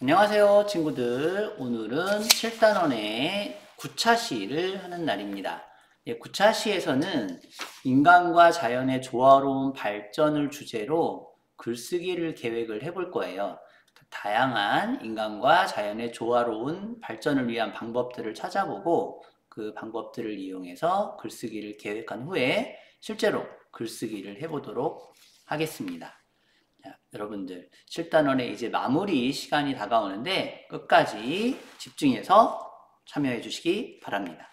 안녕하세요 친구들. 오늘은 7단원의 9차 시를 하는 날입니다. 9차 시에서는 인간과 자연의 조화로운 발전을 주제로 글쓰기를 계획을 해볼 거예요. 다양한 인간과 자연의 조화로운 발전을 위한 방법들을 찾아보고 그 방법들을 이용해서 글쓰기를 계획한 후에 실제로 글쓰기를 해보도록 하겠습니다. 자, 여러분들 7단원의 이제 마무리 시간이 다가오는데 끝까지 집중해서 참여해 주시기 바랍니다.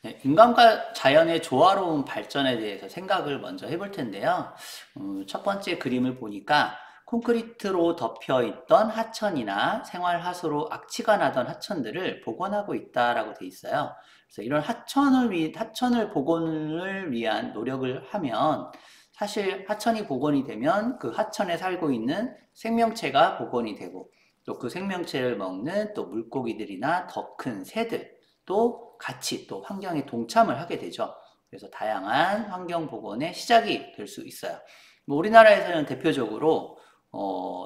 네, 인간과 자연의 조화로운 발전에 대해서 생각을 먼저 해볼 텐데요. 첫 번째 그림을 보니까 콘크리트로 덮여 있던 하천이나 생활하수로 악취가 나던 하천들을 복원하고 있다라고 돼 있어요. 그래서 이런 하천을 복원을 위한 노력을 하면 사실 하천이 복원이 되면 그 하천에 살고 있는 생명체가 복원이 되고 또 그 생명체를 먹는 또 물고기들이나 더 큰 새들 또 같이 또 환경에 동참을 하게 되죠. 그래서 다양한 환경 복원의 시작이 될 수 있어요. 뭐 우리나라에서는 대표적으로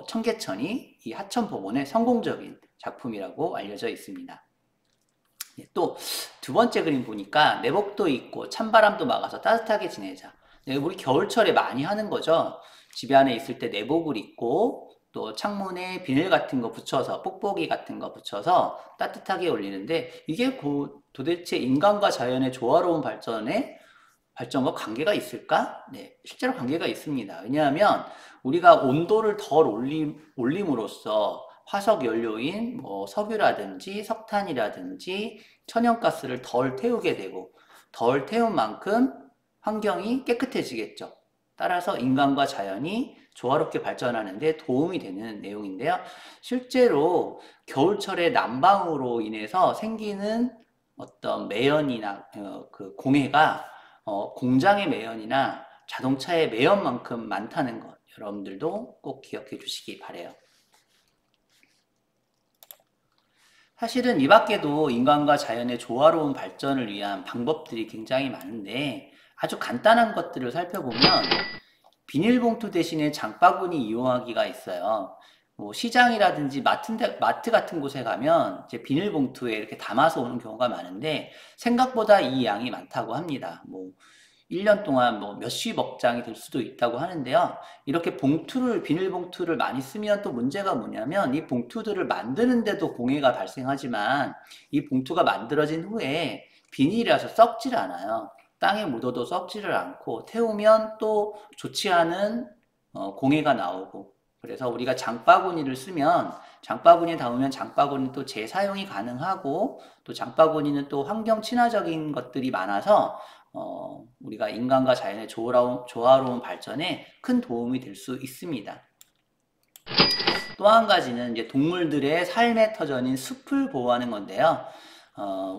청계천이 이 하천 복원의 성공적인 작품이라고 알려져 있습니다. 또 두 번째 그림 보니까 내복도 있고 찬바람도 막아서 따뜻하게 지내자. 우리 겨울철에 많이 하는 거죠. 집 안에 있을 때 내복을 입고 또 창문에 비닐 같은 거 붙여서 뽁뽁이 같은 거 붙여서 따뜻하게 올리는데 이게 도대체 인간과 자연의 조화로운 발전과 관계가 있을까? 네, 실제로 관계가 있습니다. 왜냐하면 우리가 온도를 덜 올림으로써 화석 연료인 뭐 석유라든지 석탄이라든지 천연가스를 덜 태우게 되고 덜 태운 만큼 환경이 깨끗해지겠죠. 따라서 인간과 자연이 조화롭게 발전하는 데 도움이 되는 내용인데요. 실제로 겨울철에 난방으로 인해서 생기는 어떤 매연이나 그 공해가 공장의 매연이나 자동차의 매연만큼 많다는 것 여러분들도 꼭 기억해 주시기 바래요. 사실은 이 밖에도 인간과 자연의 조화로운 발전을 위한 방법들이 굉장히 많은데 아주 간단한 것들을 살펴보면 비닐봉투 대신에 장바구니 이용하기가 있어요. 뭐 시장이라든지 마트 같은 곳에 가면 이제 비닐봉투에 이렇게 담아서 오는 경우가 많은데 생각보다 이 양이 많다고 합니다. 뭐 1년 동안 뭐 몇십억 장이 될 수도 있다고 하는데요. 이렇게 비닐봉투를 많이 쓰면 또 문제가 뭐냐면 이 봉투들을 만드는데도 공해가 발생하지만 이 봉투가 만들어진 후에 비닐이라서 썩질 않아요. 땅에 묻어도 썩지를 않고 태우면 또 좋지 않은 공해가 나오고 그래서 우리가 장바구니를 쓰면 장바구니에 담으면 장바구니는 또 재사용이 가능하고 또 장바구니는 또 환경 친화적인 것들이 많아서 우리가 인간과 자연의 조화로운 발전에 큰 도움이 될 수 있습니다. 또 한 가지는 이제 동물들의 삶의 터전인 숲을 보호하는 건데요.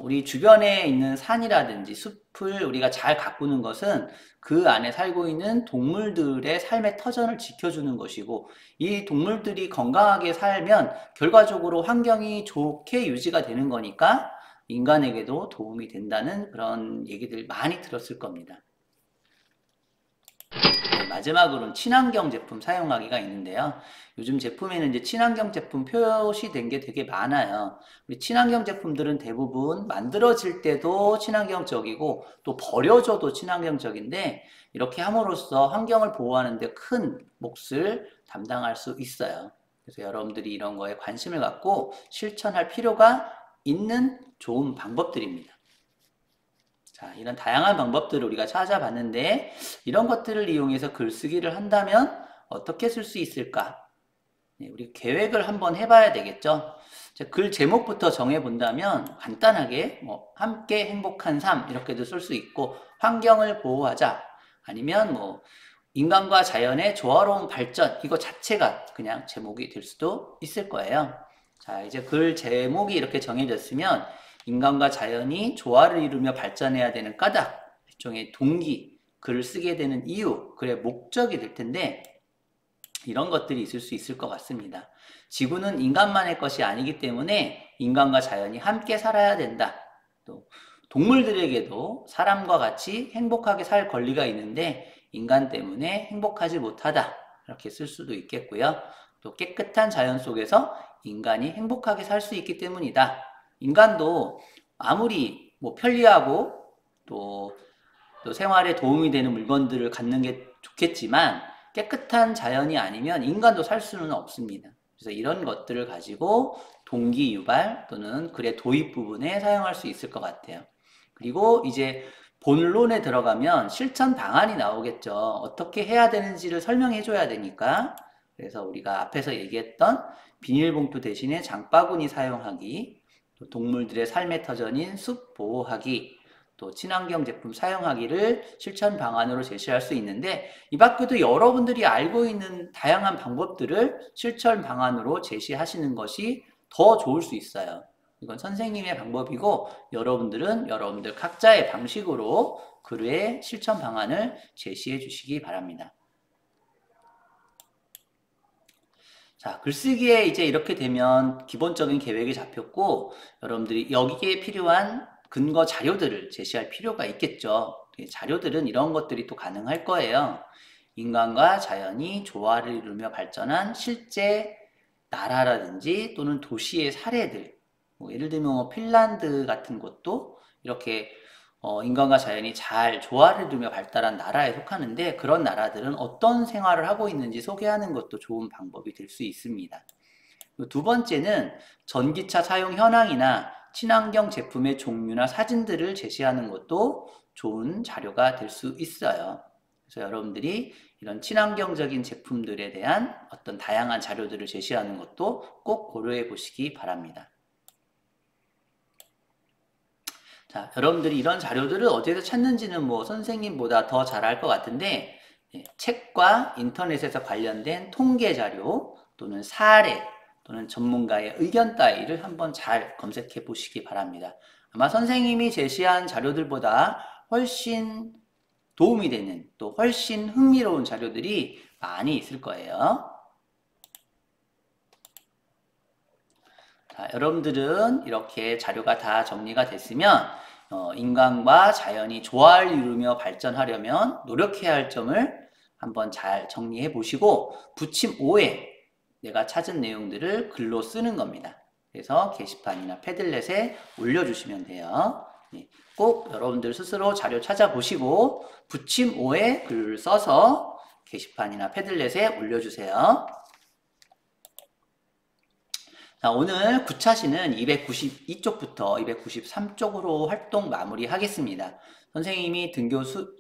우리 주변에 있는 산이라든지 숲을 우리가 잘 가꾸는 것은 그 안에 살고 있는 동물들의 삶의 터전을 지켜주는 것이고 이 동물들이 건강하게 살면 결과적으로 환경이 좋게 유지가 되는 거니까 인간에게도 도움이 된다는 그런 얘기들 많이 들었을 겁니다. 마지막으로는 친환경 제품 사용하기가 있는데요. 요즘 제품에는 이제 친환경 제품 표시된 게 되게 많아요. 우리 친환경 제품들은 대부분 만들어질 때도 친환경적이고 또 버려져도 친환경적인데 이렇게 함으로써 환경을 보호하는 데 큰 몫을 담당할 수 있어요. 그래서 여러분들이 이런 거에 관심을 갖고 실천할 필요가 있는 좋은 방법들입니다. 자, 이런 다양한 방법들을 우리가 찾아봤는데 이런 것들을 이용해서 글쓰기를 한다면 어떻게 쓸 수 있을까? 네, 우리 계획을 한번 해봐야 되겠죠? 자, 글 제목부터 정해본다면 간단하게 뭐 함께 행복한 삶 이렇게도 쓸 수 있고 환경을 보호하자 아니면 뭐 인간과 자연의 조화로운 발전 이거 자체가 그냥 제목이 될 수도 있을 거예요. 자, 이제 글 제목이 이렇게 정해졌으면 인간과 자연이 조화를 이루며 발전해야 되는 까닭, 일종의 동기, 글을 쓰게 되는 이유, 글의 목적이 될 텐데 이런 것들이 있을 수 있을 것 같습니다. 지구는 인간만의 것이 아니기 때문에 인간과 자연이 함께 살아야 된다. 또 동물들에게도 사람과 같이 행복하게 살 권리가 있는데 인간 때문에 행복하지 못하다. 이렇게 쓸 수도 있겠고요. 또 깨끗한 자연 속에서 인간이 행복하게 살 수 있기 때문이다. 인간도 아무리 뭐 편리하고 또 생활에 도움이 되는 물건들을 갖는 게 좋겠지만 깨끗한 자연이 아니면 인간도 살 수는 없습니다. 그래서 이런 것들을 가지고 동기 유발 또는 글의 도입 부분에 사용할 수 있을 것 같아요. 그리고 이제 본론에 들어가면 실천 방안이 나오겠죠. 어떻게 해야 되는지를 설명해 줘야 되니까. 그래서 우리가 앞에서 얘기했던 비닐봉투 대신에 장바구니 사용하기, 또 동물들의 삶의 터전인 숲 보호하기, 또 친환경 제품 사용하기를 실천 방안으로 제시할 수 있는데 이 밖에도 여러분들이 알고 있는 다양한 방법들을 실천 방안으로 제시하시는 것이 더 좋을 수 있어요. 이건 선생님의 방법이고 여러분들은 여러분들 각자의 방식으로 글의 실천 방안을 제시해 주시기 바랍니다. 자, 글쓰기에 이제 이렇게 되면 기본적인 계획이 잡혔고 여러분들이 여기에 필요한 근거 자료들을 제시할 필요가 있겠죠. 자료들은 이런 것들이 또 가능할 거예요. 인간과 자연이 조화를 이루며 발전한 실제 나라라든지 또는 도시의 사례들, 뭐 예를 들면 뭐 핀란드 같은 곳도 이렇게 인간과 자연이 잘 조화를 이루며 발달한 나라에 속하는데 그런 나라들은 어떤 생활을 하고 있는지 소개하는 것도 좋은 방법이 될 수 있습니다. 두 번째는 전기차 사용 현황이나 친환경 제품의 종류나 사진들을 제시하는 것도 좋은 자료가 될 수 있어요. 그래서 여러분들이 이런 친환경적인 제품들에 대한 어떤 다양한 자료들을 제시하는 것도 꼭 고려해 보시기 바랍니다. 자, 여러분들이 이런 자료들을 어디에서 찾는지는 뭐 선생님보다 더 잘 알 것 같은데 책과 인터넷에서 관련된 통계 자료 또는 사례 또는 전문가의 의견 따위를 한번 잘 검색해 보시기 바랍니다. 아마 선생님이 제시한 자료들보다 훨씬 도움이 되는 또 훨씬 흥미로운 자료들이 많이 있을 거예요. 자, 여러분들은 이렇게 자료가 다 정리가 됐으면 인간과 자연이 조화를 이루며 발전하려면 노력해야 할 점을 한번 잘 정리해 보시고 부침 5에 내가 찾은 내용들을 글로 쓰는 겁니다. 그래서 게시판이나 패들렛에 올려주시면 돼요. 꼭 여러분들 스스로 자료 찾아보시고 부침 5에 글을 써서 게시판이나 패들렛에 올려주세요. 자, 오늘 9차 시는 292쪽부터 293쪽으로 활동 마무리 하겠습니다. 선생님이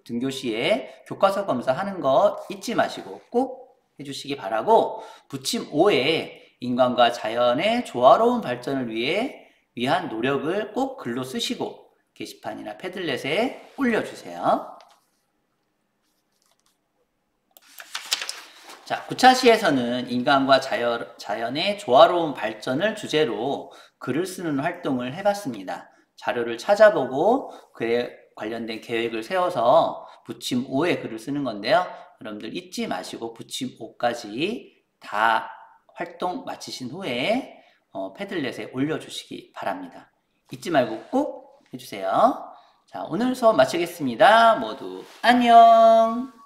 등교시에 교과서 검사하는 거 잊지 마시고 꼭 해주시기 바라고 부침 5에 인간과 자연의 조화로운 발전을 위한 노력을 꼭 글로 쓰시고 게시판이나 패들렛에 올려주세요. 자, 9차 시에서는 인간과 자연의 조화로운 발전을 주제로 글을 쓰는 활동을 해봤습니다. 자료를 찾아보고 그에 관련된 계획을 세워서 부침 5에 글을 쓰는 건데요. 여러분들 잊지 마시고 부침 5까지 다 활동 마치신 후에 패들렛에 올려주시기 바랍니다. 잊지 말고 꼭 해주세요. 자, 오늘 수업 마치겠습니다. 모두 안녕!